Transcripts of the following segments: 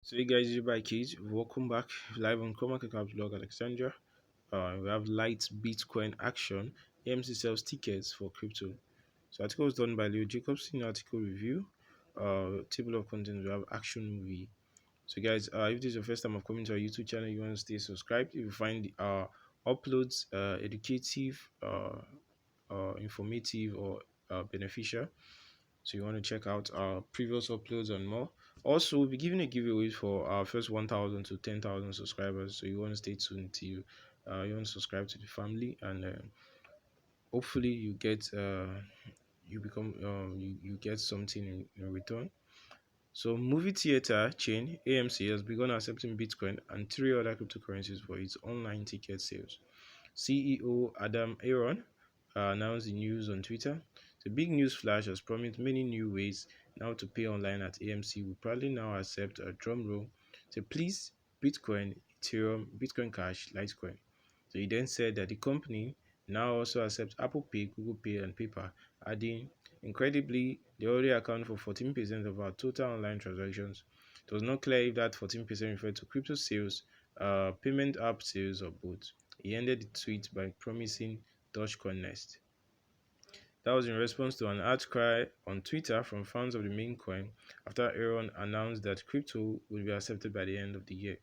So hey guys, it's by Keys. Welcome back live on CoinMarketCap Alexandria. We have light Bitcoin action. AMC sells tickets for crypto. So article was done by Leo Jacobson. Article review. Table of contents. We have action movie. So guys, if this is your first time of coming to our YouTube channel, you want to stay subscribed. If you find our uploads educative, informative, or beneficial, so you want to check out our previous uploads and more. Also, we'll be giving a giveaway for our first 1,000 to 10,000 subscribers. So you want to stay tuned till you want to subscribe to the family, and hopefully you become you get something in return. So movie theater chain AMC has begun accepting Bitcoin and three other cryptocurrencies for its online ticket sales. CEO Adam Aaron announced the news on Twitter. The big news flash has promised many new ways now to pay online at AMC. We probably now accept a drum roll. So please, Bitcoin, Ethereum, Bitcoin Cash, Litecoin. So he then said that the company now also accepts Apple Pay, Google Pay, and PayPal, adding, incredibly, they already account for 14% of our total online transactions. It was not clear if that 14% referred to crypto sales, payment app sales, or both. He ended the tweet by promising Dogecoin next. That was in response to an outcry on Twitter from fans of the meme coin after Aaron announced that crypto would be accepted by the end of the year.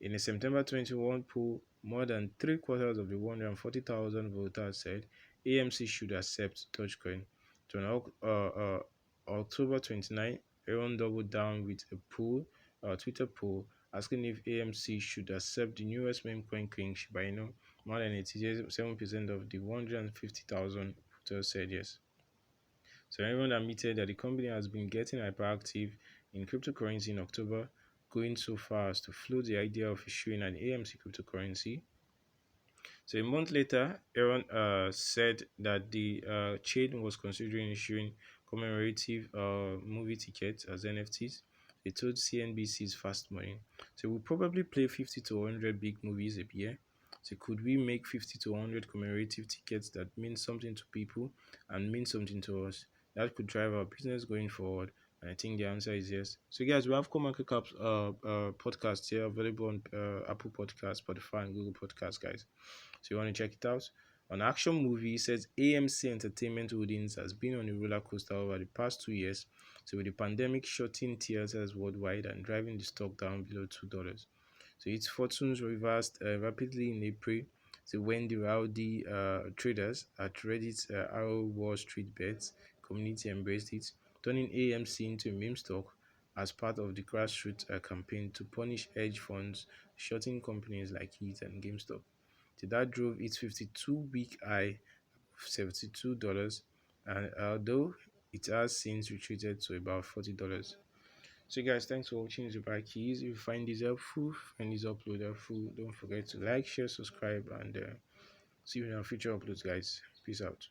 In a September 21 poll, more than three quarters of the 140,000 voters said AMC should accept Dogecoin. To an October 29, Aaron doubled down with a Twitter poll, asking if AMC should accept the newest meme coin king Shiba Inu. More than 87% of the 150,000 voters said yes. So everyone admitted that the company has been getting hyperactive in cryptocurrency in October, going so far as to float the idea of issuing an AMC cryptocurrency. So a month later, Aaron said that the chain was considering issuing commemorative movie tickets as NFTs. They told CNBC's Fast Money. So we'll probably play 50 to 100 big movies a year. So could we make 50 to 100 commemorative tickets that mean something to people and mean something to us? That could drive our business going forward. And I think the answer is yes. So guys, we have CoinMarketCap podcast here available on Apple Podcasts, Spotify, and Google Podcasts, guys. So you want to check it out. On Action Movie, it says AMC Entertainment Holdings has been on a roller coaster over the past 2 years. So with the pandemic shutting theaters worldwide and driving the stock down below $2. So its fortunes reversed rapidly in April. So when the rowdy traders at Reddit's Arrow Wall Street Bets community embraced it, turning AMC into a meme stock as part of the grassroots campaign to punish hedge funds shorting companies like it and GameStop. So that drove its 52-week high of $72, and although it has since retreated to about $40. So guys, thanks for watching Zubai Keys. If you find this helpful, find this upload helpful, don't forget to like, share, subscribe, and see you in our future uploads, guys. Peace out.